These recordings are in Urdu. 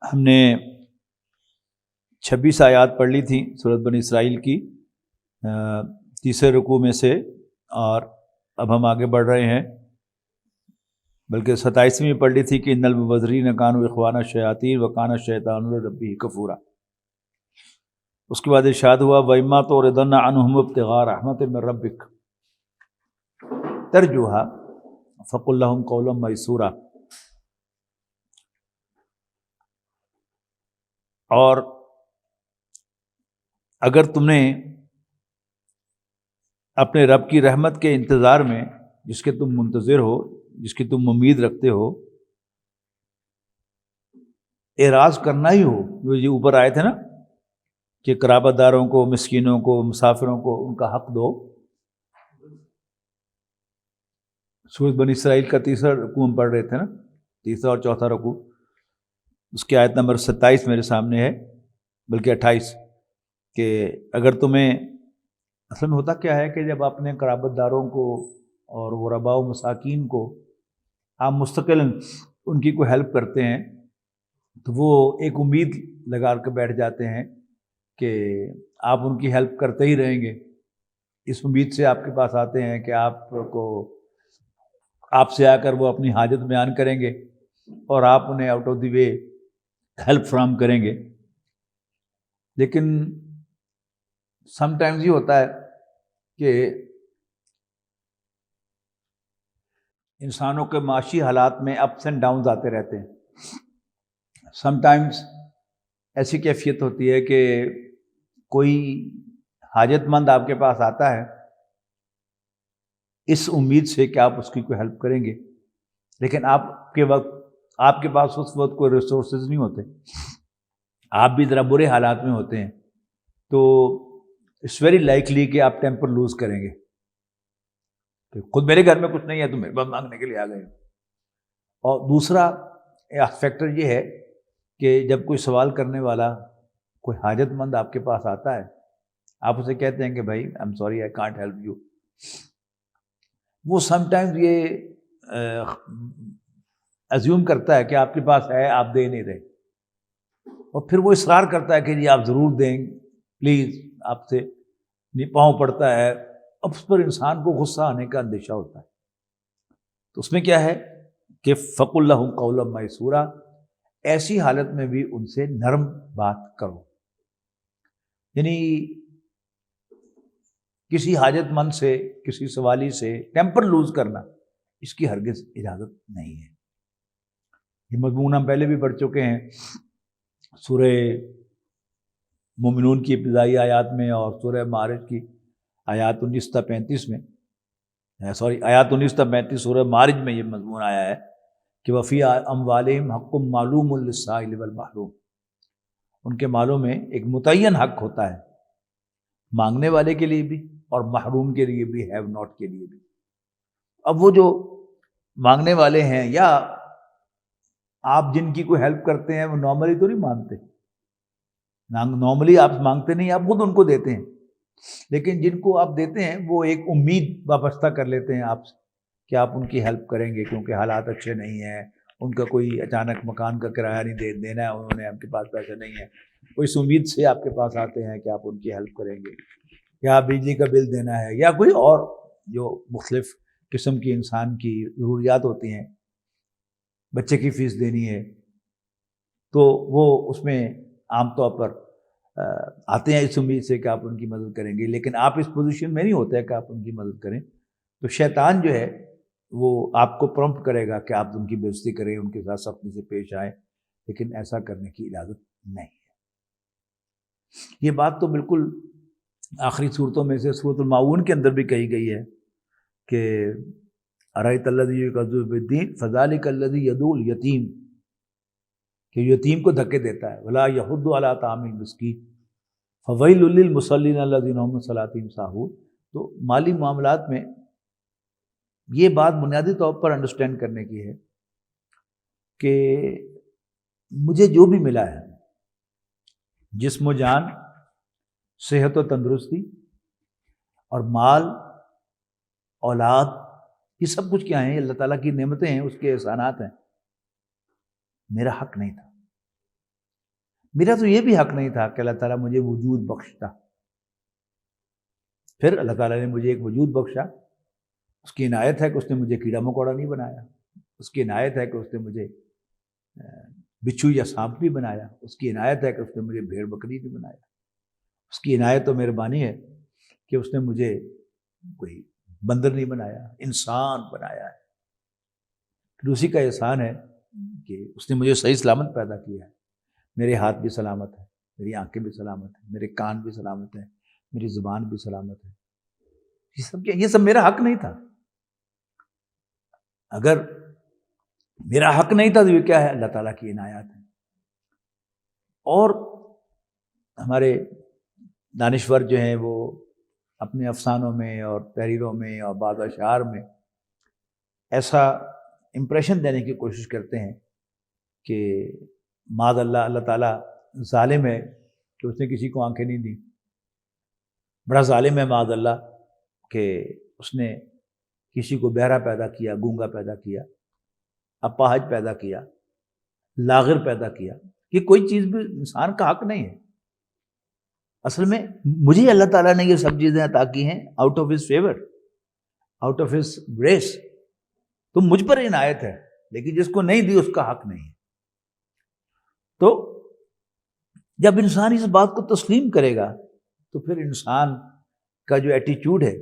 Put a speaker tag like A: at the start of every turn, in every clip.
A: ہم نے 26 آیات پڑھ لی تھیں سورۃ بنی اسرائیل کی تیسرے رکوع میں سے، اور اب ہم آگے بڑھ رہے ہیں، بلکہ 27ویں پڑھ لی تھی کہ ان المبذرین کانوا اخوان الشیاطین وکان الشیطان لربہ کفورا۔ اس کے بعد ارشاد ہوا وَإِمَّا تُعْرِضَنَّ عَنْهُمُ ابْتِغَاءَ رَحْمَةٍ مِّن رَّبِّكَ تَرْجُوهَا فَقُل لَّهُمْ قَوْلًا مَّيْسُورًا۔ اور اگر تم نے اپنے رب کی رحمت کے انتظار میں، جس کے تم منتظر ہو، جس کی تم امید رکھتے ہو، اعراض کرنا ہی ہو، جو یہ اوپر آئے تھے نا کہ قرابت داروں کو، مسکینوں کو، مسافروں کو ان کا حق دو۔ سورۃ بنی اسرائیل کا تیسرا رکوع ہم پڑھ رہے تھے نا، تیسرا اور چوتھا رکوع، اس کی آیت نمبر 27 میرے سامنے ہے، بلکہ 28، کہ اگر تمہیں، اصل میں ہوتا کیا ہے کہ جب اپنے قرابت داروں کو اور غرباء و مساکین کو آپ مستقل ان کی کوئی ہیلپ کرتے ہیں تو وہ ایک امید لگا کے بیٹھ جاتے ہیں کہ آپ ان کی ہیلپ کرتے ہی رہیں گے، اس امید سے آپ کے پاس آتے ہیں کہ آپ سے آ کر وہ اپنی حاجت بیان کریں گے اور آپ انہیں out of the way help فراہم کریں گے۔ لیکن سم ٹائمز یہ ہوتا ہے کہ انسانوں کے معاشی حالات میں اپس اینڈ ڈاؤنز آتے رہتے ہیں۔ سم ٹائمز ایسی کیفیت ہوتی ہے کہ کوئی حاجت مند آپ کے پاس آتا ہے اس امید سے کہ آپ اس کی کوئی ہیلپ کریں گے، لیکن آپ کے پاس اس وقت کوئی ریسورسز نہیں ہوتے، آپ بھی ذرا برے حالات میں ہوتے ہیں، تو اٹس ویری لائکلی کہ آپ ٹیمپر لوز کریں گے کہ خود میرے گھر میں کچھ نہیں ہے تو میرے پاس مانگنے کے لیے آ گئے۔ اور دوسرا فیکٹر یہ ہے کہ جب کوئی سوال کرنے والا، کوئی حاجت مند آپ کے پاس آتا ہے، آپ اسے کہتے ہیں کہ بھائی I am sorry I can't help you, وہ سم ٹائمز یہ ایزیوم کرتا ہے کہ آپ کے پاس ہے، آپ دے نہیں رہے، اور پھر وہ اصرار کرتا ہے کہ جی آپ ضرور دیں، پلیز، آپ سے پاؤں پڑتا ہے، اب اس پر انسان کو غصہ آنے کا اندیشہ ہوتا ہے۔ تو اس میں کیا ہے کہ فَقُل لَّهُمْ قَوْلًا مَّيْسُورًا، ایسی حالت میں بھی ان سے نرم بات کرو، یعنی کسی حاجت مند سے، کسی سوالی سے ٹیمپر لوز کرنا، اس کی ہرگز اجازت نہیں ہے۔ یہ مضمون ہم پہلے بھی پڑھ چکے ہیں سورہ مومنون کی ابتدائی آیات میں اور سورہ معارج کی آیات 19 تا 35 میں، آیات 19 تا 35 سورہ معارج میں یہ مضمون آیا ہے کہ وفی اموالہم حق معلوم للسائل والمحروم، ان کے مالوں میں ایک متعین حق ہوتا ہے، مانگنے والے کے لیے بھی اور محروم کے لیے بھی، ہیو ناٹ کے لیے بھی۔ اب وہ جو مانگنے والے ہیں یا آپ جن کی کوئی ہیلپ کرتے ہیں وہ نارملی تو نہیں مانگتے، نارملی آپ مانگتے نہیں، آپ خود ان کو دیتے ہیں، لیکن جن کو آپ دیتے ہیں وہ ایک امید وابستہ کر لیتے ہیں آپ سے کہ آپ ان کی ہیلپ کریں گے کیونکہ حالات اچھے نہیں ہیں، ان کا کوئی اچانک مکان کا کرایہ نہیں دینا ہے انہوں نے، آپ کے پاس پیسے نہیں ہیں، وہ اس امید سے آپ کے پاس آتے ہیں کہ آپ ان کی ہیلپ کریں گے، یا بجلی کا بل دینا ہے، یا کوئی اور جو مختلف قسم کی انسان کی ضروریات ہوتی ہیں، بچے کی فیس دینی ہے، تو وہ اس میں عام طور پر آتے ہیں اس امید سے کہ آپ ان کی مدد کریں گے، لیکن آپ اس پوزیشن میں نہیں ہوتے کہ آپ ان کی مدد کریں، تو شیطان جو ہے وہ آپ کو پرومپٹ کرے گا کہ آپ ان کی بے عزتی کریں، ان کے ساتھ سختی سے پیش آئیں، لیکن ایسا کرنے کی اجازت نہیں ہے۔ یہ بات تو بالکل آخری صورتوں میں سے سورۃ المعون کے اندر بھی کہی گئی ہے کہ ارأیت الذی یکذب بالدین فذلک الذی یدعو الیتیم، کہ یتیم کو دھکے دیتا ہے، ولا یحض علی طعام المسکین فویل للمصلین الذین هم عن صلاتهم ساہون۔ تو مالی معاملات میں یہ بات بنیادی طور پر انڈرسٹینڈ کرنے کی ہے کہ مجھے جو بھی ملا ہے، جسم و جان، صحت و تندرستی اور مال، اولاد، یہ سب کچھ کیا ہیں؟ یہ اللہ تعالیٰ کی نعمتیں ہیں، اس کے احسانات ہیں، میرا حق نہیں تھا، میرا تو یہ بھی حق نہیں تھا کہ اللہ تعالیٰ مجھے وجود بخشتا. پھر اللہ تعالیٰ نے مجھے ایک وجود بخشا. اس کی عنایت ہے کہ اس نے مجھے کیڑا مکوڑا نہیں بنایا. اس کی عنایت ہے کہ اس نے مجھے بچھو یا سانپ نہیں بنایا. اس کی عنایت ہے کہ اس نے مجھے بھیڑ بکری نہیں بنایا. اس کی عنایت و مہربانی ہے کہ اس نے مجھے کوئی بندر نہیں بنایا، انسان بنایا ہے. پھر اسی کا احسان ہے کہ اس نے مجھے صحیح سلامت پیدا کیا ہے. میرے ہاتھ بھی سلامت ہے، میری آنکھیں بھی سلامت ہیں، میرے کان بھی سلامت ہیں، میری زبان بھی سلامت ہے. یہ سب کیا؟ یہ سب میرا حق نہیں تھا. اگر میرا حق نہیں تھا تو یہ کیا ہے؟ اللہ تعالیٰ کی عنایات ہے. اور ہمارے دانشور جو ہیں وہ اپنے افسانوں میں اور تحریروں میں اور بعض اشعار میں ایسا امپریشن دینے کی کوشش کرتے ہیں کہ معاذ اللہ، اللہ تعالیٰ ظالم ہے کہ اس نے کسی کو آنکھیں نہیں دی. بڑا ظالم ہے معاذ اللہ کہ اس نے کسی کو بہرا پیدا کیا، گونگا پیدا کیا، اپاہج پیدا کیا، لاغر پیدا کیا. یہ کوئی چیز بھی انسان کا حق نہیں ہے. اصل میں مجھے اللہ تعالیٰ نے یہ سب چیزیں عطا کی ہیں out of his favour, out of his grace. تو مجھ پر عنایت ہے، لیکن جس کو نہیں دی اس کا حق نہیں ہے. تو جب انسان اس بات کو تسلیم کرے گا تو پھر انسان کا جو ایٹیچیوڈ ہے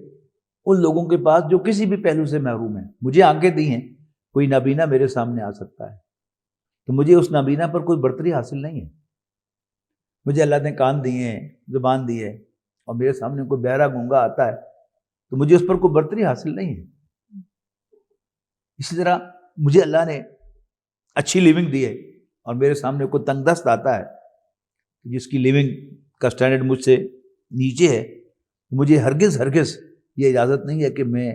A: ان لوگوں کے پاس جو کسی بھی پہلو سے محروم ہیں. مجھے آنکھیں دی ہیں، کوئی نابینا میرے سامنے آ سکتا ہے تو مجھے اس نابینا پر کوئی برتری حاصل نہیں ہے. مجھے اللہ نے کان دیے ہیں، زبان دی ہے، اور میرے سامنے کوئی بہرا گونگا آتا ہے تو مجھے اس پر کوئی برتری حاصل نہیں ہے. اسی طرح مجھے اللہ نے اچھی لیونگ دی ہے اور میرے سامنے کوئی تنگ دست آتا ہے جس کی لیونگ کا سٹینڈرڈ مجھ سے نیچے ہے، مجھے ہرگز یہ اجازت نہیں ہے کہ میں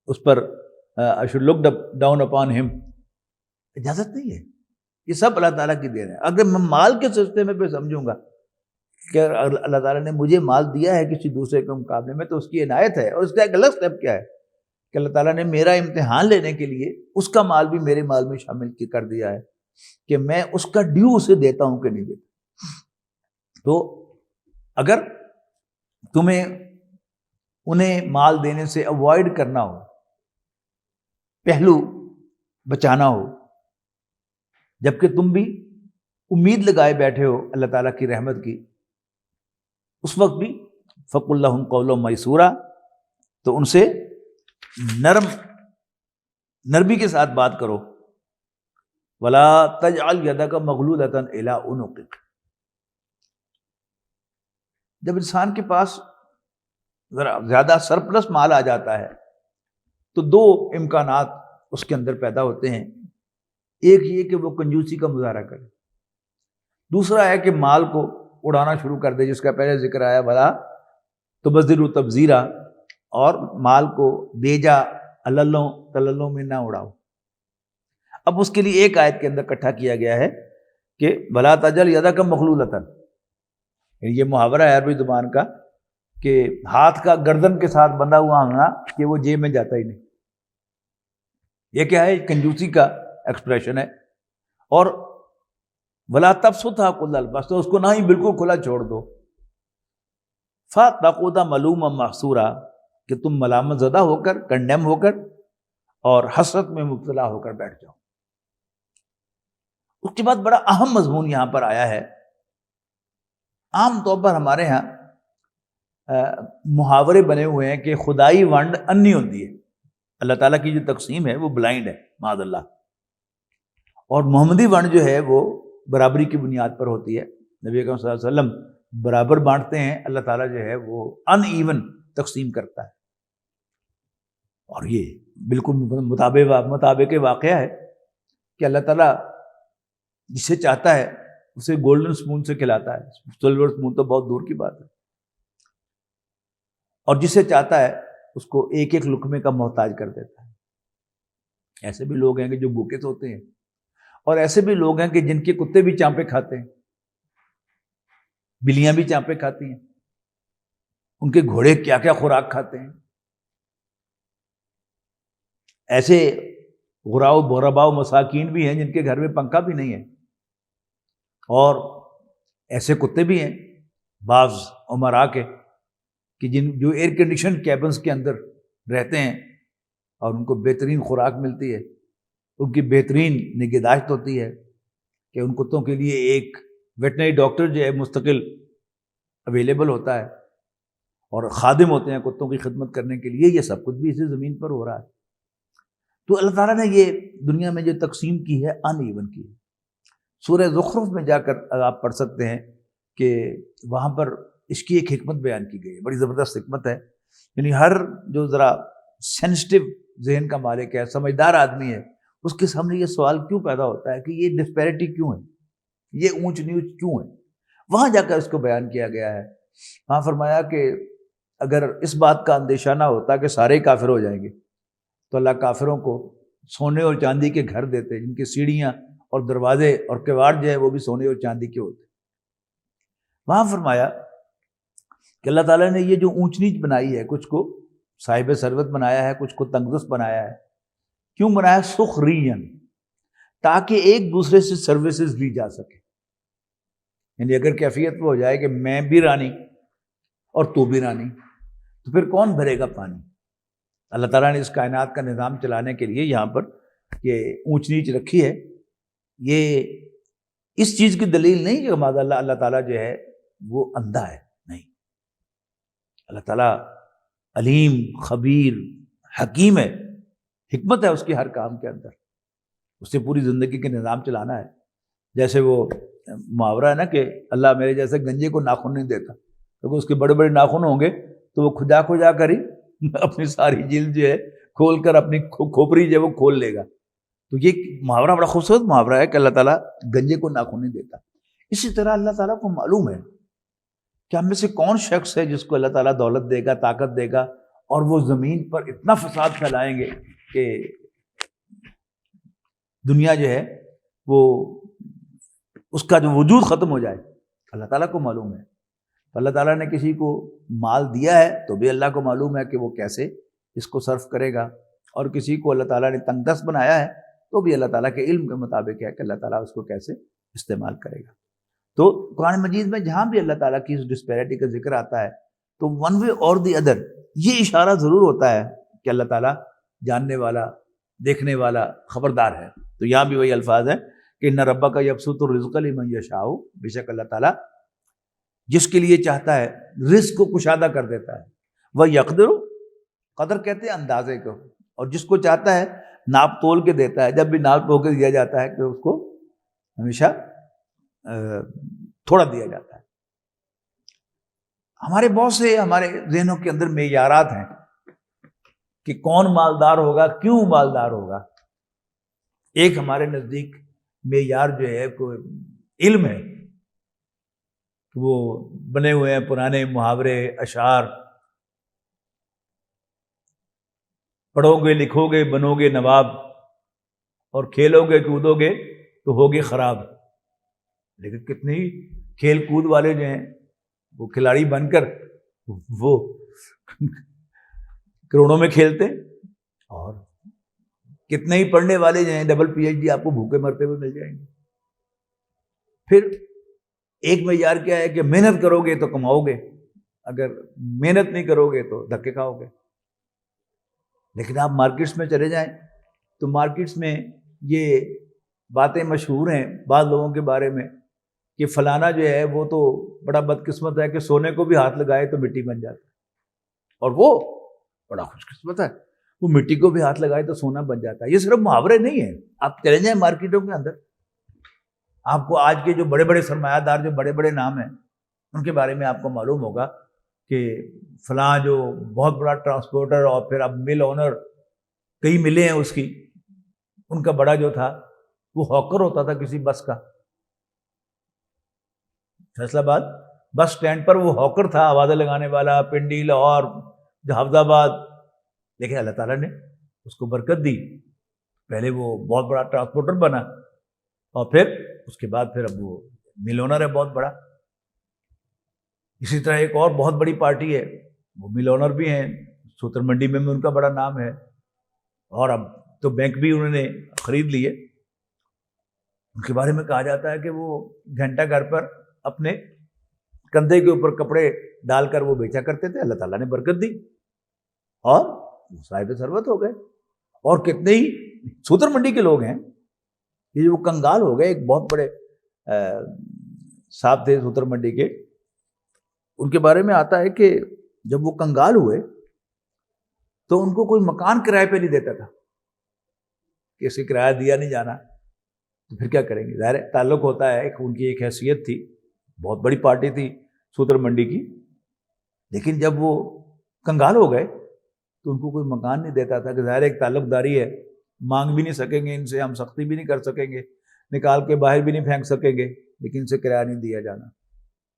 A: اس پر I should look down upon him. اجازت نہیں ہے. یہ سب اللہ تعالیٰ کی دین ہے. اگر میں مال کے سلسلے میں بھی سمجھوں گا کہ اللہ تعالیٰ نے مجھے مال دیا ہے کسی دوسرے کے مقابلے میں تو اس کی عنایت ہے. اور اس کا ایک الگ سٹیپ کیا ہے کہ اللہ تعالیٰ نے میرا امتحان لینے کے لیے اس کا مال بھی میرے مال میں شامل کر دیا ہے کہ میں اس کا ڈیو اسے دیتا ہوں کہ نہیں دیتا. تو اگر تمہیں انہیں مال دینے سے اوائڈ کرنا ہو، پہلو بچانا ہو، جبکہ تم بھی امید لگائے بیٹھے ہو اللہ تعالیٰ کی رحمت کی، اس وقت بھی فَقُلْ لَهُمْ قَوْلًا مَيْسُورًا، تو ان سے نرمی کے ساتھ بات کرو. وَلَا تَجْعَلْ يَدَكَ مَغْلُولَةً إِلَىٰ عُنُقِكَ. جب انسان کے پاس ذرا زیادہ سرپلس مال آ جاتا ہے تو دو امکانات اس کے اندر پیدا ہوتے ہیں. ایک یہ کہ وہ کنجوسی کا مظاہرہ کرے، دوسرا ہے کہ مال کو اڑانا شروع کر دے، جس کا پہلے ذکر آیا بلا تبذر تبذیرا، اور مال کو بیجا الللوں تللوں میں نہ اڑاؤ. اب اس کے لیے ایک آیت کے اندر اکٹھا کیا گیا ہے کہ بلا تجل یدک مغلولۃ. یہ محاورہ ہے عربی زبان کا کہ ہاتھ کا گردن کے ساتھ بندھا ہوا ہونا کہ وہ جیب میں جاتا ہی نہیں. یہ کیا ہے؟ کنجوسی کا ایکسپریشن ہے. اور ولا تبسطھا کل البسط، اس کو نہ ہی بالکل کھلا چھوڑ دو. فتقعد ملوما محسورا، کہ تم ملامت زدہ ہو کر، کنڈیم ہو کر اور حسرت میں مبتلا ہو کر بیٹھ جاؤ. اس کے بعد بڑا اہم مضمون یہاں پر آیا ہے. عام طور پر ہمارے ہاں محاورے بنے ہوئے ہیں کہ خدائی ونڈ انی ہوتی ہے، اللہ تعالیٰ کی جو تقسیم ہے وہ بلائنڈ ہے معاذ اللہ، اور محمدی ونڈ جو ہے وہ برابری کی بنیاد پر ہوتی ہے. نبی اکرم صلی اللہ علیہ وسلم برابر بانٹتے ہیں، اللہ تعالیٰ جو ہے وہ ان ایون تقسیم کرتا ہے. اور یہ بالکل مطابق واقعہ ہے کہ اللہ تعالیٰ جسے چاہتا ہے اسے گولڈن سپون سے کھلاتا ہے. سلور سپون تو بہت دور کی بات ہے. اور جسے چاہتا ہے اس کو ایک ایک لقمے کا محتاج کر دیتا ہے. ایسے بھی لوگ ہیں کہ جو بھوکے سوتے ہیں، اور ایسے بھی لوگ ہیں کہ جن کے کتے بھی چانپے کھاتے ہیں، بلیاں بھی چانپے کھاتی ہیں، ان کے گھوڑے کیا کیا خوراک کھاتے ہیں. ایسے غراؤ بھرباؤ مساکین بھی ہیں جن کے گھر میں پنکھا بھی نہیں ہے اور ایسے کتے بھی ہیں بعض عمرا کے کہ جو ایئر کنڈیشن کیبنز کے اندر رہتے ہیں اور ان کو بہترین خوراک ملتی ہے، ان کی بہترین نگہداشت ہوتی ہے کہ ان کتوں کے لیے ایک ویٹنری ڈاکٹر جو ہے مستقل اویلیبل ہوتا ہے اور خادم ہوتے ہیں کتوں کی خدمت کرنے کے لیے. یہ سب کچھ بھی اسی زمین پر ہو رہا ہے. تو اللہ تعالیٰ نے یہ دنیا میں جو تقسیم کی ہے ان ایون کی ہے. سورہ زخرف میں جا کر آپ پڑھ سکتے ہیں کہ وہاں پر اس کی ایک حکمت بیان کی گئی ہے، بڑی زبردست حکمت ہے. یعنی ہر جو ذرا سینسٹیو ذہن کا مالک ہے، سمجھدار آدمی ہے، اس کے سامنے یہ سوال کیوں پیدا ہوتا ہے کہ یہ ڈسپیرٹی کیوں ہے، یہ اونچ نیچ کیوں ہے. وہاں جا کر اس کو بیان کیا گیا ہے. وہاں فرمایا کہ اگر اس بات کا اندیشہ نہ ہوتا کہ سارے ہی کافر ہو جائیں گے تو اللہ کافروں کو سونے اور چاندی کے گھر دیتے، جن کی سیڑھیاں اور دروازے اور کواڑ جو ہے وہ بھی سونے اور چاندی کے ہوتے. وہاں فرمایا کہ اللہ تعالیٰ نے یہ جو اونچ نیچ بنائی ہے، کچھ کو صاحب ثروت بنایا ہے، کچھ کو تنگدست بنایا ہے. کیوں بنایا؟ سخرین، تاکہ ایک دوسرے سے سروسز لی جا سکے. یعنی اگر کیفیت وہ ہو جائے کہ میں بھی رانی اور تو بھی رانی، تو پھر کون بھرے گا پانی؟ اللہ تعالیٰ نے اس کائنات کا نظام چلانے کے لیے یہاں پر یہ اونچ نیچ رکھی ہے. یہ اس چیز کی دلیل نہیں کہ معاذ اللہ اللہ تعالیٰ جو ہے وہ اندھا ہے، نہیں. اللہ تعالیٰ علیم، خبیر، حکیم ہے، حکمت ہے اس کی ہر کام کے اندر. اس سے پوری زندگی کے نظام چلانا ہے. جیسے وہ محاورہ ہے نا کہ اللہ میرے جیسے گنجے کو ناخن نہیں دیتا، کیونکہ اس کے بڑے بڑے ناخن ہوں گے تو وہ کھجا کھجا کر ہی اپنی ساری جلد جو ہے کھول کر اپنی کھوپڑی جو ہے وہ کھول لے گا. تو یہ محاورہ بڑا خوبصورت محاورہ ہے کہ اللہ تعالیٰ گنجے کو ناخن نہیں دیتا. اسی طرح اللہ تعالیٰ کو معلوم ہے کہ ہم میں سے کون شخص ہے جس کو اللہ تعالیٰ دولت دے گا، طاقت دے گا، اور وہ زمین پر اتنا فساد پھیلائیں گے کہ دنیا جو ہے وہ اس کا جو وجود ختم ہو جائے. اللہ تعالیٰ کو معلوم ہے. اللہ تعالیٰ نے کسی کو مال دیا ہے تو بھی اللہ کو معلوم ہے کہ وہ کیسے اس کو صرف کرے گا، اور کسی کو اللہ تعالیٰ نے تنگ دست بنایا ہے تو بھی اللہ تعالیٰ کے علم کے مطابق ہے کہ اللہ تعالیٰ اس کو کیسے استعمال کرے گا. تو قرآن مجید میں جہاں بھی اللہ تعالیٰ کی اس ڈسپیرٹی کا ذکر آتا ہے تو ون وے اور دی ادر یہ اشارہ ضرور ہوتا ہے کہ اللہ تعالیٰ جاننے والا، دیکھنے والا، خبردار ہے. تو یہاں بھی وہی الفاظ ہیں کہ ان ربک یبسط الرزق لمن یشاء، بے شک اللہ تعالیٰ جس کے لیے چاہتا ہے رزق کو کشادہ کر دیتا ہے. وہ یقدر، قدر کہتے ہیں اندازے کو، اور جس کو چاہتا ہے ناپ تول کے دیتا ہے. جب بھی ناپ تول کے دیا جاتا ہے کہ اس کو ہمیشہ تھوڑا دیا جاتا ہے. ہمارے بہت سے ہمارے ذہنوں کے اندر معیارات ہیں کہ کون مالدار ہوگا، کیوں مالدار ہوگا. ایک ہمارے نزدیک معیار جو ہے کوئی علم ہے، وہ بنے ہوئے ہیں پرانے محاورے، اشعار. پڑھو گے، لکھو گے، بنو گے نواب، اور کھیلو گے، کودو گے تو ہوگے خراب. لیکن کتنے ہی کھیل کود والے جو ہیں وہ کھلاڑی بن کر وہ کروڑوں میں کھیلتے، اور کتنے ہی پڑھنے والے جو ہیں ڈبل پی ایچ ڈی آپ کو بھوکے مرتے ہوئے مل جائیں گے. پھر ایک معیار کیا ہے کہ محنت کرو گے تو کماؤ گے، اگر محنت نہیں کرو گے تو دھکے کھاؤ گے. لیکن آپ مارکیٹس میں چلے جائیں تو مارکیٹس میں یہ باتیں مشہور ہیں بعض لوگوں کے بارے میں کہ فلانا جو ہے وہ تو بڑا بدقسمت ہے کہ سونے کو بھی ہاتھ لگائے تو مٹی بن جاتا ہے، اور وہ بڑا خوش قسمت ہے وہ مٹی کو بھی ہاتھ لگائے تو سونا بن جاتا ہے. یہ صرف محاورے نہیں ہیں. آپ چلے جائیں مارکیٹوں کے اندر، آپ کو آج کے جو بڑے بڑے سرمایہ دار، جو بڑے بڑے نام ہیں، ان کے بارے میں آپ کو معلوم ہوگا کہ فلاں جو بہت بڑا ٹرانسپورٹر اور پھر اب مل اونر، کئی ملیں ہیں اس کی، ان کا بڑا جو تھا وہ ہاکر ہوتا تھا کسی بس کا. فیصلہ آباد بس سٹینڈ پر وہ ہاکر تھا، آوازیں لگانے والا، پنڈی، لاہور، حفظ آباد. لیکن اللہ تعالیٰ نے اس کو برکت دی. پہلے وہ بہت بڑا ٹرانسپورٹر بنا، اور پھر اس کے بعد پھر اب وہ مل اونر ہے بہت بڑا. اسی طرح ایک اور بہت بڑی پارٹی ہے، وہ مل اونر بھی ہیں، سوتر منڈی میں ان کا بڑا نام ہے، اور اب تو بینک بھی انہوں نے خرید لیے. ان کے بارے میں کہا جاتا ہے کہ وہ گھنٹہ گھر پر اپنے کندھے کے اوپر کپڑے ڈال کر وہ بیچا کرتے تھے، اللہ تعالیٰ نے برکت دی اور وہ صاحب ثروت ہو گئے. اور کتنے ہی سوتر منڈی کے لوگ ہیں، یہ جو کنگال ہو گئے. ایک بہت بڑے صاحب تھے سوتر منڈی کے، ان کے بارے میں آتا ہے کہ جب وہ کنگال ہوئے تو ان کو کوئی مکان کرائے پہ نہیں دیتا تھا کہ اسے کرایہ دیا نہیں جانا، تو پھر کیا کریں گے؟ ظاہر تعلق ہوتا ہے، ان کی ایک حیثیت تھی، بہت بڑی پارٹی تھی سوتر منڈی کی. لیکن جب وہ کنگال ہو گئے تو ان کو کوئی مکان نہیں دیتا تھا کہ ظاہر ایک تعلق داری ہے، مانگ بھی نہیں سکیں گے ان سے، ہم سختی بھی نہیں کر سکیں گے، نکال کے باہر بھی نہیں پھینک سکیں گے، لیکن ان سے کرایہ نہیں دیا جانا.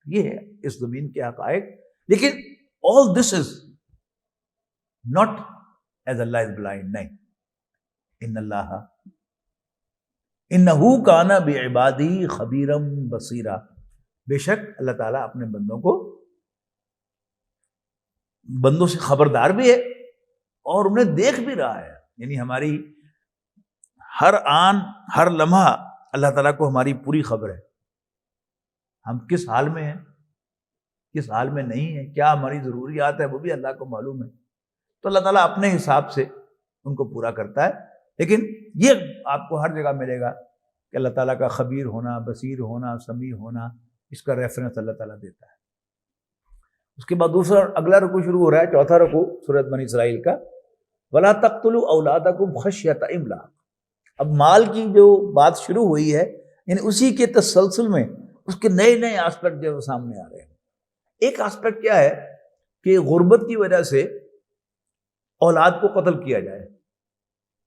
A: یہ ہے اس زمین کے حقائق. لیکن all this is not as Allah is blind. نہیں، ان اللہ انہو کان بعبادی خبیرم بصیرا. بے شک اللہ تعالیٰ اپنے بندوں سے خبردار بھی ہے اور انہیں دیکھ بھی رہا ہے. یعنی ہماری ہر آن ہر لمحہ اللہ تعالیٰ کو ہماری پوری خبر ہے، ہم کس حال میں ہیں، کس حال میں نہیں ہیں، کیا ہماری ضروریات ہے وہ بھی اللہ کو معلوم ہے. تو اللہ تعالیٰ اپنے حساب سے ان کو پورا کرتا ہے. لیکن یہ آپ کو ہر جگہ ملے گا کہ اللہ تعالیٰ کا خبیر ہونا، بصیر ہونا، سمیع ہونا، اس کا ریفرنس اللہ تعالیٰ دیتا ہے. اس کے بعد اگلا رکوع شروع ہو رہا ہے، چوتھا رکوع سورۃ بنی اسرائیل کا، وَلَا تَقْتُلُوا أَوْلَادَكُمْ خَشْيَةَ إِمْلَاقٍ. اب مال کی جو بات شروع ہوئی ہے، یعنی اسی کے تسلسل میں اس کے نئے نئے آسپیکٹ جو سامنے آ رہے ہیں. ایک آسپیکٹ کیا ہے کہ غربت کی وجہ سے اولاد کو قتل کیا جائے.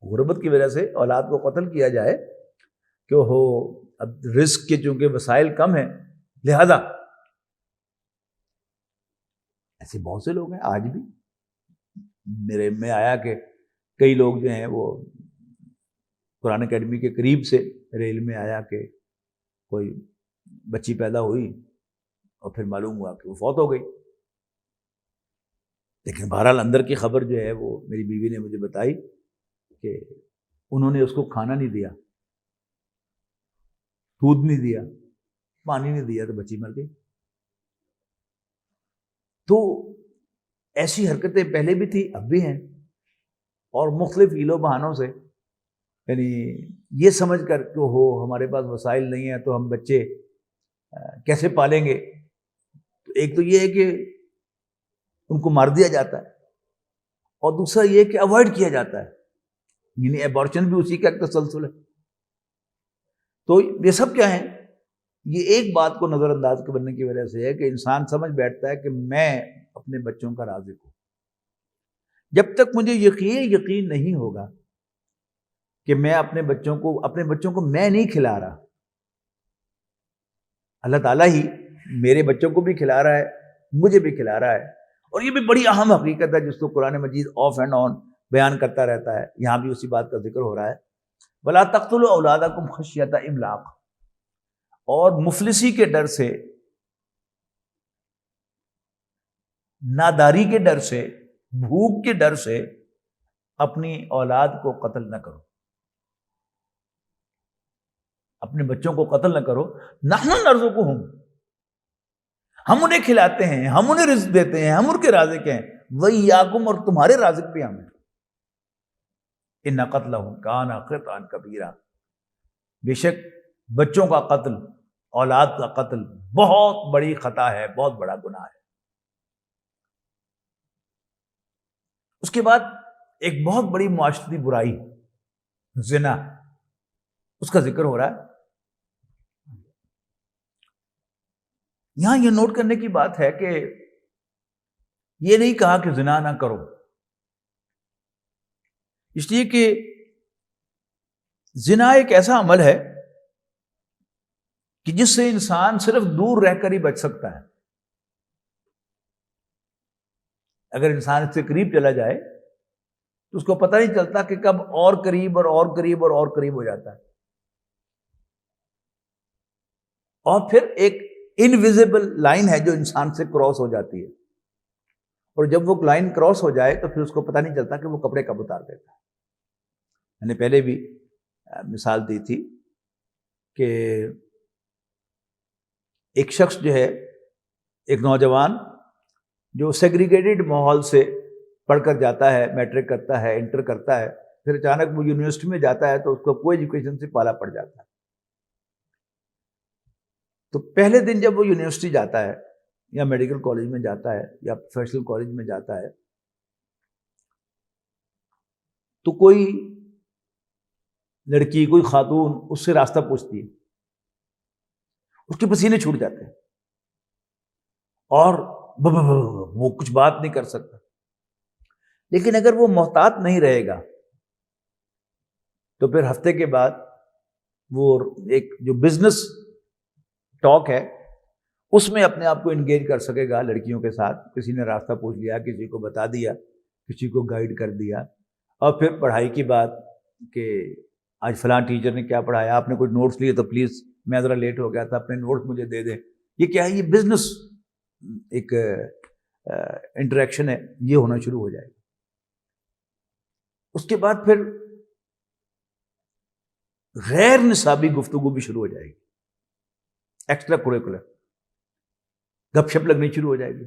A: غربت کی وجہ سے اولاد کو قتل کیا جائے کہ وہ اب رزق کے چونکہ وسائل کم ہیں، لہذا ایسے بہت سے لوگ ہیں آج بھی. میرے میں آیا کہ کئی لوگ جو ہیں وہ قرآن اکیڈمی کے قریب سے ریل میں آیا کہ کوئی بچی پیدا ہوئی اور پھر معلوم ہوا کہ وہ فوت ہو گئی. لیکن بہرحال اندر کی خبر جو ہے وہ میری بیوی نے مجھے بتائی کہ انہوں نے اس کو کھانا نہیں دیا، دودھ نہیں دیا، پانی نہیں دیا، تو بچی مر گئی. تو ایسی حرکتیں پہلے بھی تھی، اب بھی ہیں، اور مختلف ہیل و بہانوں سے، یعنی یہ سمجھ کر کہ ہمارے پاس وسائل نہیں ہیں تو ہم بچے کیسے پالیں گے. تو ایک تو یہ ہے کہ ان کو مار دیا جاتا ہے، اور دوسرا یہ کہ اوائڈ کیا جاتا ہے، یعنی ایبارشن بھی اسی کا ایک تسلسل ہے. تو یہ سب کیا ہیں؟ یہ ایک بات کو نظر انداز کرنے کی وجہ سے ہے کہ انسان سمجھ بیٹھتا ہے کہ میں اپنے بچوں کا رازق ہوں. جب تک مجھے یقین نہیں ہوگا کہ میں اپنے بچوں کو میں نہیں کھلا رہا، اللہ تعالیٰ ہی میرے بچوں کو بھی کھلا رہا ہے، مجھے بھی کھلا رہا ہے. اور یہ بھی بڑی اہم حقیقت ہے جس کو قرآن مجید آف اینڈ آن بیان کرتا رہتا ہے. یہاں بھی اسی بات کا ذکر ہو رہا ہے، وَلَا تَقْتُلُوا أَوْلَادَكُمْ خَشْيَةَ إِمْلَاقٍ. اور مفلسی کے ڈر سے، ناداری کے ڈر سے، بھوک کے ڈر سے اپنی اولاد کو قتل نہ کرو، اپنے بچوں کو قتل نہ کرو. نحن نرزقهم، ہم انہیں کھلاتے ہیں، ہم انہیں رزق دیتے ہیں، ہم ان کے رازق ہیں، وَإِيَّاكُمْ، اور تمہارے رازق بھی ہم ہیں. إِنَّ قَتْلَهُمْ كَانَ خِطْئًا كَبِيرًا. بے شک بچوں کا قتل، اولاد کا قتل بہت بڑی خطا ہے، بہت بڑا گناہ ہے. اس کے بعد ایک بہت بڑی معاشرتی برائی زنا، اس کا ذکر ہو رہا ہے. یہاں یہ نوٹ کرنے کی بات ہے کہ یہ نہیں کہا کہ زنا نہ کرو، اس لیے کہ زنا ایک ایسا عمل ہے کہ جس سے انسان صرف دور رہ کر ہی بچ سکتا ہے. اگر انسان اس سے قریب چلا جائے تو اس کو پتہ نہیں چلتا کہ کب اور قریب اور اور قریب اور اور قریب ہو جاتا ہے. اور پھر ایک انویزیبل لائن ہے جو انسان سے کراس ہو جاتی ہے، اور جب وہ لائن کراس ہو جائے تو پھر اس کو پتہ نہیں چلتا کہ وہ کپڑے کب اتار دیتا ہے. میں نے پہلے بھی مثال دی تھی کہ ایک شخص جو ہے، ایک نوجوان جو سیگریگیٹڈ ماحول سے پڑھ کر جاتا ہے، میٹرک کرتا ہے، انٹر کرتا ہے، پھر اچانک وہ یونیورسٹی میں جاتا ہے تو اس کو کوئی ایجوکیشن سے پالا پڑ جاتا ہے. تو پہلے دن جب وہ یونیورسٹی جاتا ہے یا میڈیکل کالج میں جاتا ہے یا پروفیشنل کالج میں جاتا ہے تو کوئی لڑکی، کوئی خاتون اس سے راستہ پوچھتی ہے، اس کے پسینے چھوٹ جاتے ہیں اور وہ کچھ بات نہیں کر سکتا. لیکن اگر وہ محتاط نہیں رہے گا تو پھر ہفتے کے بعد وہ ایک جو بزنس ٹاک ہے اس میں اپنے آپ کو انگیج کر سکے گا لڑکیوں کے ساتھ. کسی نے راستہ پوچھ لیا، کسی کو بتا دیا، کسی کو گائیڈ کر دیا. اور پھر پڑھائی کی بات کہ آج فلاں ٹیچر نے کیا پڑھایا، آپ نے کچھ نوٹس لیے تو پلیز میں ذرا لیٹ ہو گیا تھا، اپنے نوٹس مجھے دے دیں. یہ کیا ہے؟ یہ بزنس ایک انٹریکشن ہے، یہ ہونا شروع ہو جائے گا. اس کے بعد پھر غیر نصابی گفتگو بھی شروع ہو جائے گی، ایکسٹرا کوریکولر گپ شپ لگنی شروع ہو جائے گی،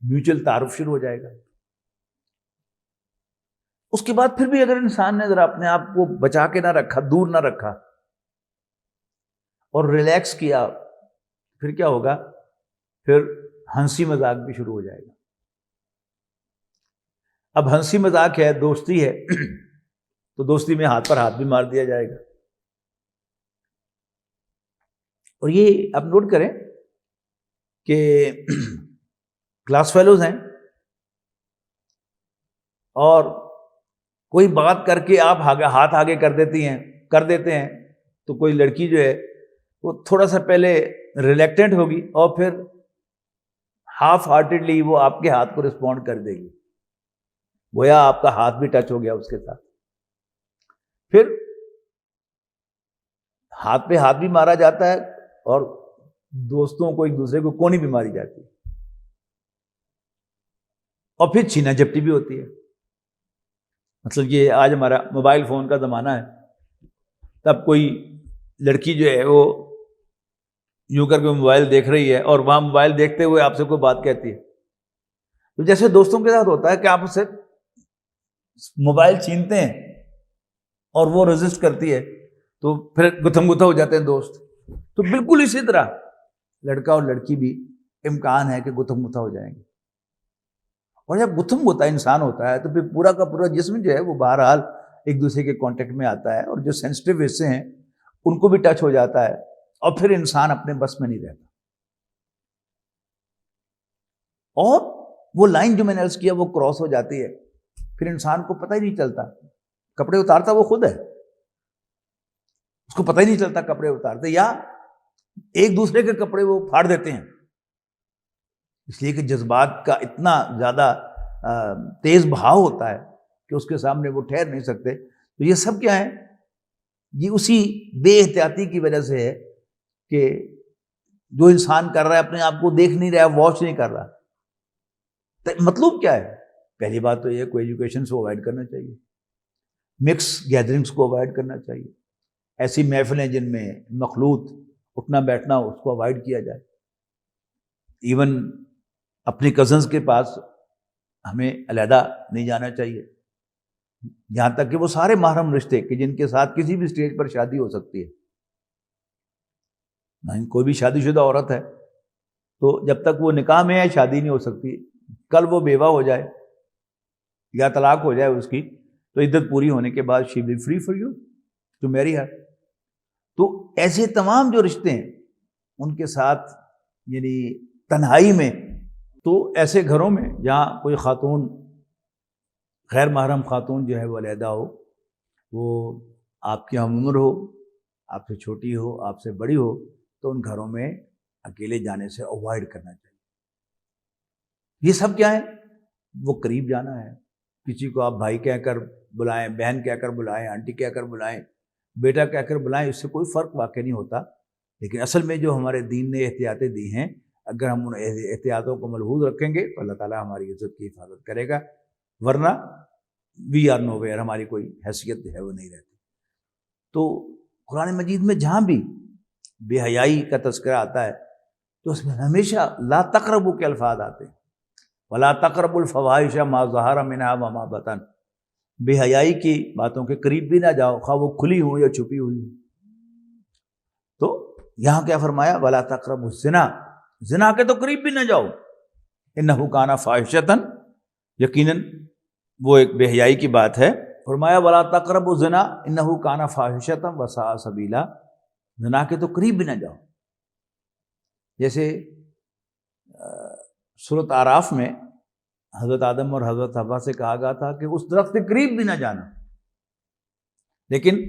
A: میوچل تعارف شروع ہو جائے گا. اس کے بعد پھر بھی اگر انسان نے ذرا اپنے آپ کو بچا کے نہ رکھا، دور نہ رکھا اور ریلیکس کیا، پھر کیا ہوگا؟ پھر ہنسی مذاق بھی شروع ہو جائے گا. اب ہنسی مذاق ہے، دوستی ہے تو دوستی میں ہاتھ پر ہاتھ بھی مار دیا جائے گا. اور یہ آپ نوٹ کریں کہ کلاس فیلوز ہیں اور کوئی بات کر کے آپ ہاتھ آگے کر دیتے ہیں تو کوئی لڑکی جو ہے وہ تھوڑا سا پہلے ریلیکٹنٹ ہوگی اور پھر ہاف ہارٹیڈلی وہ آپ کے ہاتھ کو رسپونڈ کر دے گی، گویا آپ کا ہاتھ بھی ٹچ ہو گیا اس کے ساتھ. پھر ہاتھ پہ ہاتھ بھی مارا جاتا ہے اور دوستوں کو ایک دوسرے کو کونی بھی ماری جاتی ہے، اور پھر چھینا جھپٹی بھی ہوتی ہے. مطلب یہ آج ہمارا موبائل فون کا زمانہ ہے، تب کوئی لڑکی جو ہے وہ یوں کر کے موبائل دیکھ رہی ہے اور وہاں موبائل دیکھتے ہوئے آپ سے کوئی بات کہتی ہے، تو جیسے دوستوں کے ساتھ ہوتا ہے کہ آپ اسے موبائل چھینتے ہیں اور وہ ریزسٹ کرتی ہے تو پھر گتھم گتھا ہو جاتے ہیں دوست. تو بالکل اسی طرح لڑکا اور لڑکی بھی امکان ہے کہ گتھم گتھا ہو جائیں گے. اور جب گتھم گتھا انسان ہوتا ہے تو پھر پورا کا پورا جسم جو ہے وہ بہرحال ایک دوسرے کے کانٹیکٹ میں آتا ہے اور جو سینسٹیو حصے ہیں ان کو بھی ٹچ ہو جاتا ہے اور پھر انسان اپنے بس میں نہیں رہتا. اور وہ لائن جو میں نے عرض کیا وہ کراس ہو جاتی ہے، پھر انسان کو پتہ ہی نہیں چلتا. کپڑے اتارتا وہ خود ہے، اس کو پتہ ہی نہیں چلتا کپڑے اتارتے، یا ایک دوسرے کے کپڑے وہ پھاڑ دیتے ہیں، اس لیے کہ جذبات کا اتنا زیادہ تیز بہاؤ ہوتا ہے کہ اس کے سامنے وہ ٹھہر نہیں سکتے. تو یہ سب کیا ہے؟ یہ اسی بے احتیاطی کی وجہ سے ہے کہ جو انسان کر رہا ہے اپنے آپ کو دیکھ نہیں رہا، واچ نہیں کر رہا. مطلوب کیا ہے؟ پہلی بات تو یہ کوئی ایجوکیشن سے اوائڈ کرنا چاہیے، مکس گیدرنگس کو اوائڈ کرنا چاہیے، ایسی محفلیں جن میں مخلوط اٹھنا بیٹھنا اس کو اوائڈ کیا جائے. ایون اپنی کزنز کے پاس ہمیں علیحدہ نہیں جانا چاہیے، یہاں تک کہ وہ سارے محرم رشتے کہ جن کے ساتھ کسی بھی سٹیج پر شادی ہو سکتی ہے. کوئی بھی شادی شدہ عورت ہے تو جب تک وہ نکاح میں ہے شادی نہیں ہو سکتی. کل وہ بیوہ ہو جائے یا طلاق ہو جائے اس کی تو عدت پوری ہونے کے بعد she will free for you to marry her. تو ایسے تمام جو رشتے ہیں ان کے ساتھ یعنی تنہائی میں، تو ایسے گھروں میں جہاں کوئی خاتون، غیر محرم خاتون جو ہے وہ علیحدہ ہو، وہ آپ کی ہم عمر ہو، آپ سے چھوٹی ہو، آپ سے بڑی ہو، تو ان گھروں میں اکیلے جانے سے اوائڈ کرنا چاہیے. یہ سب کیا ہے؟ وہ قریب جانا ہے. کسی کو آپ بھائی کہہ کر بلائیں، بہن کہہ کر بلائیں، آنٹی کہہ کر بلائیں، بیٹا کہہ کر بلائیں، اس سے کوئی فرق واقع نہیں ہوتا. لیکن اصل میں جو ہمارے دین نے احتیاطیں دی ہیں، اگر ہم ان احتیاطوں کو ملحوظ رکھیں گے تو اللہ تعالیٰ ہماری عزت کی حفاظت کرے گا، ورنہ وی آر نو ویئر، ہماری کوئی حیثیت ہے وہ نہیں رہتی. تو قرآن مجید میں جہاں بھی بے حیائی کا تذکرہ آتا ہے تو اس میں ہمیشہ لا تقربوا کے الفاظ آتے ہیں، ولا تقربوا الفواحش ما ظہر منها وما بطن، بے حیائی کی باتوں کے قریب بھی نہ جاؤ، خواہ وہ کھلی ہو یا چھپی ہوئی ہو۔ تو یہاں کیا فرمایا؟ ولا تقربوا الزنا، زنا کے تو قریب بھی نہ جاؤ، انہ کان فاحشۃ، یقیناً وہ ایک بے حیائی کی بات ہے۔ فرمایا ولا تقربوا الزنا انہ کان فاحشۃ وساء سبیلا، زنا کے تو قریب بھی نہ جاؤ۔ جیسے سورۃ اعراف میں حضرت آدم اور حضرت حوا سے کہا گیا تھا کہ اس درخت کے قریب بھی نہ جانا، لیکن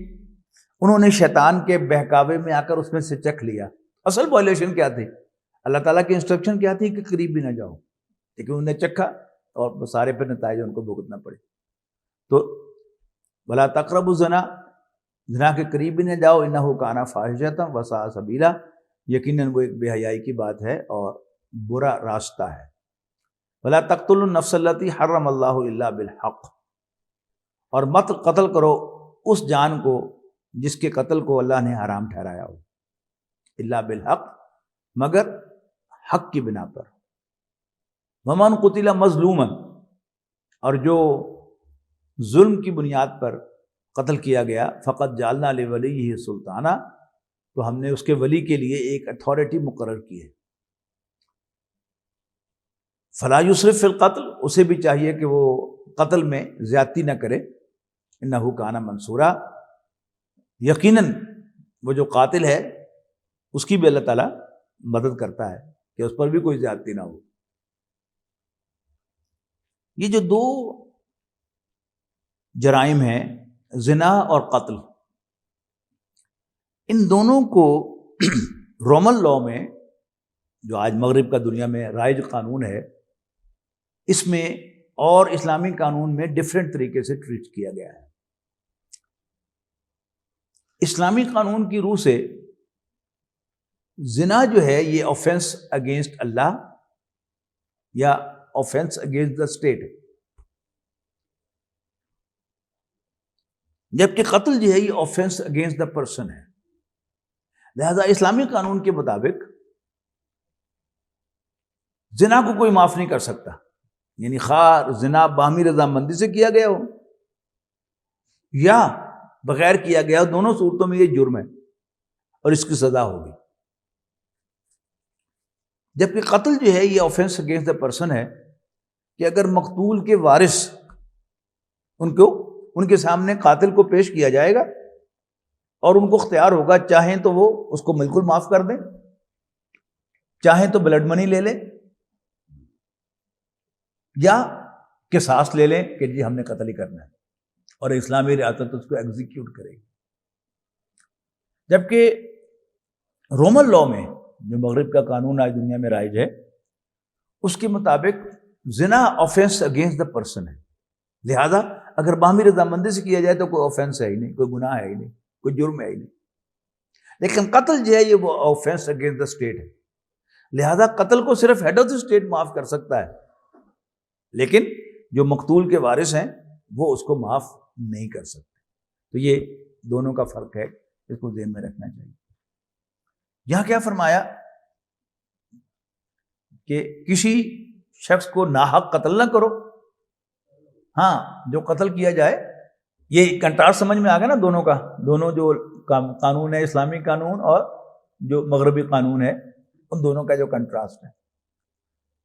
A: انہوں نے شیطان کے بہکاوے میں آ کر اس میں سے چکھ لیا۔ اصل وائلیشن کیا تھی؟ اللہ تعالیٰ کی انسٹرکشن کیا تھی کہ قریب بھی نہ جاؤ، لیکن انہوں نے چکھا اور سارے پہ نتائج ان کو بھگتنا پڑے۔ تو ولا تقربوا الزنا، زنا کے قریب بھی نہ جاؤ، انہ کان فاحشۃ وساء سبیلا، یقیناً وہ ایک بے حیائی کی بات ہے اور برا راستہ ہے۔ ولا تقتلوا النفس التي حرم اللہ الا بالحق، اور مت قتل کرو اس جان کو جس کے قتل کو اللہ نے حرام ٹھہرایا ہو، الا بالحق، مگر حق کی بنا پر۔ ومن قتل مظلوما، اور جو ظلم کی بنیاد پر قتل کیا گیا، فقد جعلنا لولیہ سلطانا، تو ہم نے اس کے ولی کے لیے ایک اتھارٹی مقرر کی ہے۔ فلا یسرف فی القتل، اسے بھی چاہیے کہ وہ قتل میں زیادتی نہ کرے، انہ کان منصورا، یقیناً وہ جو قاتل ہے اس کی بھی اللہ تعالیٰ مدد کرتا ہے کہ اس پر بھی کوئی زیادتی نہ ہو۔ یہ جو دو جرائم ہیں، زنا اور قتل، ان دونوں کو رومن لاء میں، جو آج مغرب کا دنیا میں رائج قانون ہے، اس میں اور اسلامی قانون میں ڈفرینٹ طریقے سے ٹریٹ کیا گیا ہے۔ اسلامی قانون کی روح سے زنا جو ہے یہ آفینس اگینسٹ اللہ یا آفینس اگینسٹ دا اسٹیٹ ہے، جبکہ قتل جو ہے یہ آفینس اگینسٹ دا پرسن ہے۔ لہذا اسلامی قانون کے مطابق زنا کو کوئی معاف نہیں کر سکتا، یعنی خواہ زنا باہمی رضامندی سے کیا گیا ہو یا بغیر کیا گیا ہو، دونوں صورتوں میں یہ جرم ہے اور اس کی سزا ہوگی۔ جبکہ قتل جو ہے یہ آفینس اگینسٹ دا پرسن ہے کہ اگر مقتول کے وارث ان کے سامنے قاتل کو پیش کیا جائے گا اور ان کو اختیار ہوگا، چاہیں تو وہ اس کو بالکل معاف کر دیں، چاہیں تو بلڈ منی لے لیں یا قصاص لے لیں کہ جی ہم نے قتل ہی کرنا ہے، اور اسلامی ریاست اس کو ایگزیکیوٹ کرے گی۔ جبکہ رومن لاء میں، جو مغرب کا قانون آج دنیا میں رائج ہے، اس کے مطابق زنا آفینس اگینسٹ دا پرسن ہے، لہذا اگر باہمی رضامندی سے کیا جائے تو کوئی آفینس ہے ہی نہیں، کوئی گناہ ہے ہی نہیں، کوئی جرم ہے ہی نہیں۔ لیکن قتل جو ہے یہ وہ آفینس اگینسٹ دا اسٹیٹ ہے، لہذا قتل کو صرف ہیڈ آف دا اسٹیٹ معاف کر سکتا ہے، لیکن جو مقتول کے وارث ہیں وہ اس کو معاف نہیں کر سکتے۔ تو یہ دونوں کا فرق ہے، اس کو ذہن میں رکھنا چاہیے۔ یہاں کیا فرمایا کہ کسی شخص کو ناحق قتل نہ کرو، ہاں جو قتل کیا جائے، یہ کنٹراسٹ سمجھ میں آ گیا نا دونوں کا، دونوں جو قانون ہے، اسلامی قانون اور جو مغربی قانون ہے، ان دونوں کا جو کنٹراسٹ ہے۔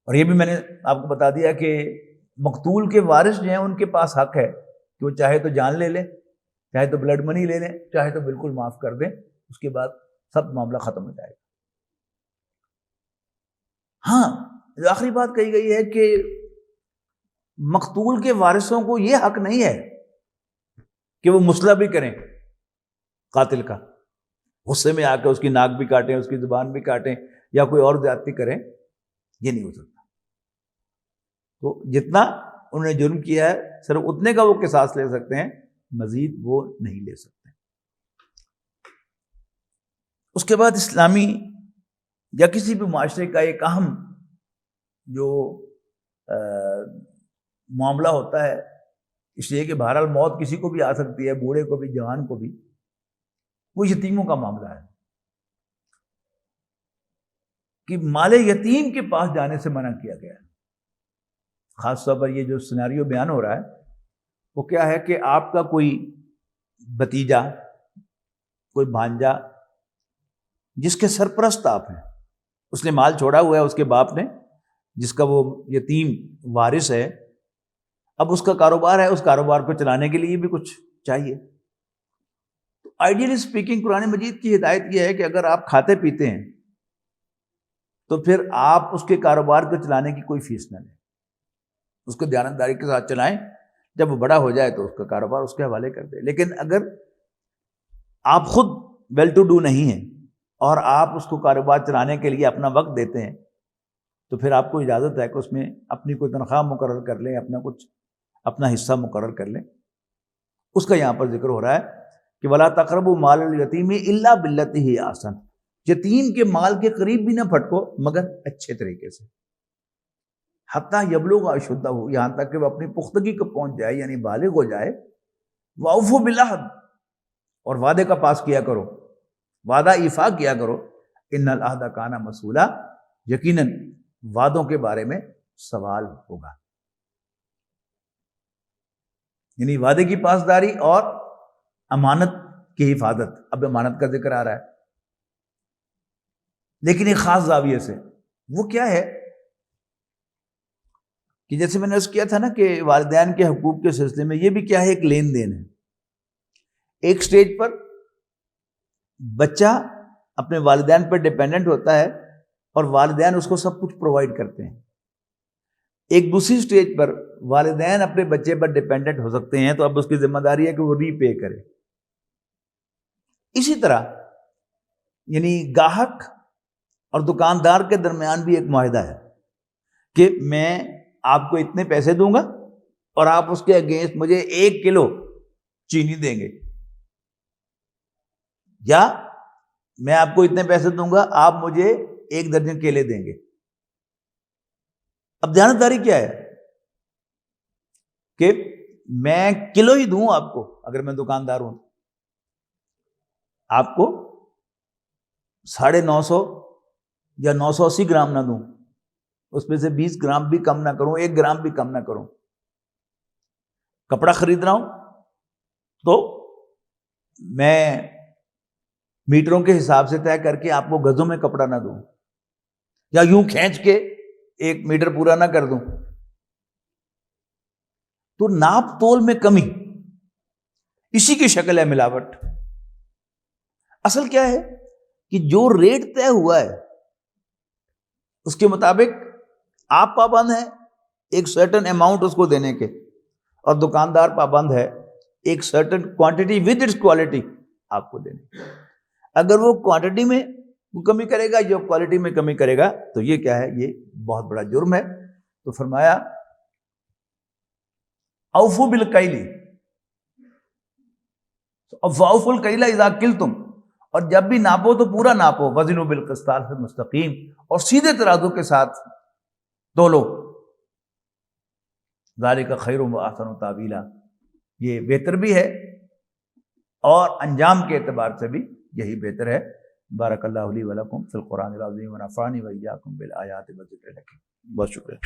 A: اور یہ بھی میں نے آپ کو بتا دیا کہ مقتول کے وارث جو ہیں ان کے پاس حق ہے کہ وہ چاہے تو جان لے لیں، چاہے تو بلڈ منی لے لیں، چاہے تو بالکل معاف کر دیں، اس کے بعد سب معاملہ ختم ہو جائے گا۔ ہاں جو آخری بات کہی گئی ہے کہ مقتول کے وارثوں کو یہ حق نہیں ہے کہ وہ مصلح بھی کریں قاتل کا، غصے میں آ کے اس کی ناک بھی کاٹیں، اس کی زبان بھی کاٹیں یا کوئی اور زیادتی کریں، یہ نہیں ہو سکتا۔ تو جتنا انہوں نے جرم کیا ہے صرف اتنے کا وہ قصاص لے سکتے ہیں، مزید وہ نہیں لے سکتے۔ اس کے بعد اسلامی یا کسی بھی معاشرے کا ایک اہم جو معاملہ ہوتا ہے، اس لیے کہ بہرحال موت کسی کو بھی آ سکتی ہے، بوڑھے کو بھی، جوان کو بھی، وہ یتیموں کا معاملہ ہے کہ مال یتیم کے پاس جانے سے منع کیا گیا ہے. خاص طور پر یہ جو سیناریو بیان ہو رہا ہے وہ کیا ہے کہ آپ کا کوئی بھتیجا، کوئی بھانجا جس کے سرپرست آپ ہیں، اس نے مال چھوڑا ہوا ہے اس کے باپ نے، جس کا وہ یتیم وارث ہے، اب اس کا کاروبار ہے، اس کاروبار کو چلانے کے لیے بھی کچھ چاہیے. تو آئیڈیلی اسپیکنگ قرآن مجید کی ہدایت یہ ہے کہ اگر آپ کھاتے پیتے ہیں تو پھر آپ اس کے کاروبار کو چلانے کی کوئی فیس نہ لیں، اس کو دیانتداری کے ساتھ چلائیں، جب وہ بڑا ہو جائے تو اس کا کاروبار اس کے حوالے کر دیں. لیکن اگر آپ خود ویل ٹو ڈو نہیں ہیں اور آپ اس کو کاروبار چلانے کے لیے اپنا وقت دیتے ہیں تو پھر آپ کو اجازت ہے کہ اس میں اپنی کوئی تنخواہ مقرر کر لیں، اپنا حصہ مقرر کر لیں. اس کا یہاں پر ذکر ہو رہا ہے کہ وَلَا تَقْرَبُوا مَالَ الْيَتِيمِ إِلَّا بِالَّتِي هِيَ أَحْسَنُ، یتیم کے مال کے قریب بھی نہ پھٹکو مگر اچھے طریقے سے، حتیٰ یبلغ اشدہ، یہاں تک کہ وہ اپنی پختگی کو پہنچ جائے، یعنی بالغ ہو جائے. وَأَوْفُوا بِالْعَہْدِ، اور وعدے کا پاس کیا کرو، وعدہ ایفا کیا کرو. ان العہد کان مسئولا، یقیناً وعدوں کے بارے میں سوال ہوگا. یعنی وعدے کی پاسداری اور امانت کی حفاظت. اب امانت کا ذکر آ رہا ہے لیکن ایک خاص زاویے سے. وہ کیا ہے کہ جیسے میں نے اس کیا تھا نا کہ والدین کے حقوق کے سلسلے میں یہ بھی کیا ہے، ایک لین دین ہے. ایک سٹیج پر بچہ اپنے والدین پر ڈیپینڈنٹ ہوتا ہے اور والدین اس کو سب کچھ پرووائڈ کرتے ہیں. ایک دوسری سٹیج پر والدین اپنے بچے پر ڈیپینڈنٹ ہو سکتے ہیں تو اب اس کی ذمہ داری ہے کہ وہ ری پے کرے. اسی طرح یعنی گاہک اور دکاندار کے درمیان بھی ایک معاہدہ ہے کہ میں آپ کو اتنے پیسے دوں گا اور آپ اس کے اگینسٹ مجھے 1 کلو چینی دیں گے، یا میں آپ کو اتنے پیسے دوں گا آپ مجھے 1 درجن کیلے دیں گے. اب دیانتداری کیا ہے کہ میں کلو ہی دوں آپ کو، اگر میں دکاندار ہوں آپ کو 950 یا 980 گرام نہ دوں، اس میں سے 20 گرام بھی کم نہ کروں، 1 گرام بھی کم نہ کروں. کپڑا خرید رہا ہوں تو میں میٹروں کے حساب سے طے کر کے آپ کو گزوں میں کپڑا نہ دوں، یا یوں کھینچ کے 1 میٹر پورا نہ کر دوں. تو ناپ تول میں کمی، اسی کی شکل ہے ملاوٹ. اصل کیا ہے کہ جو ریٹ طے ہوا ہے اس کے مطابق آپ پابند ہیں ایک سرٹن اماؤنٹ اس کو دینے کے، اور دکاندار پابند ہے ایک certain quantity with its quality آپ کو دینے کے. اگر وہ کوانٹٹی میں کمی کرے گا یا کوالٹی میں کمی کرے گا تو یہ کیا ہے، یہ بہت بڑا جرم ہے. تو فرمایا اوفو بالکیل، اوفوا الکیل اذا کلتم، اور جب بھی ناپو تو پورا ناپو، وزنوا بالقسطاس المستقیم، اور سیدھے ترازو کے ساتھ تولو. ذالک خیر و احسن تاویلا، یہ بہتر بھی ہے اور انجام کے اعتبار سے بھی یہی بہتر ہے. بارک اللہ لی ولکم فی القرآن العظیم ونفعنی وایاکم بالآیات والذکر الحکیم. بہت شکریہ.